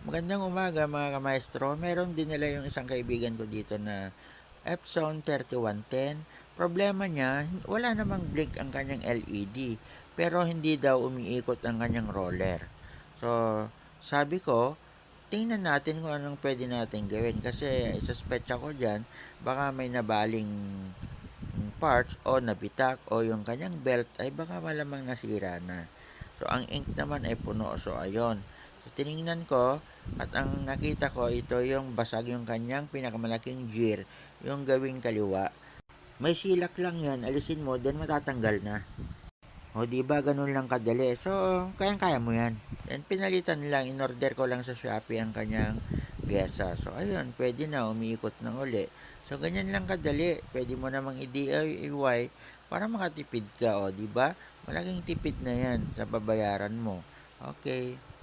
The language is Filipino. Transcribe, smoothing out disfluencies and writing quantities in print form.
Magandang umaga mga kamaestro. Meron din nila yung isang kaibigan ko dito na Epson 3110. Problema niya, wala namang blink ang kanyang LED, pero hindi daw umiikot ang kanyang roller. So, sabi ko, tingnan natin kung anong pwede natin gawin kasi suspect ako dyan, baka may nabaling parts o nabitak o yung kanyang belt ay baka malamang nasira na. So, ang ink naman ay puno. So, ayun. So, tiningnan ko at ang nakita ko ito yung basag yung kanyang pinakamalaking gear, yung gawing kaliwa. May silak lang yan, alisin mo, then matatanggal na. O, di ba ganun lang kadali? So, kayang-kaya mo yan. And pinalitan lang, in-order ko lang sa Shopee ang kanyang pyesa. So, ayun, pwede na, umiikot na uli. So, ganyan lang kadali. Pwede mo namang i-DIY para makatipid ka, o, di ba? Malaking tipid na yan sa babayaran mo. Okay.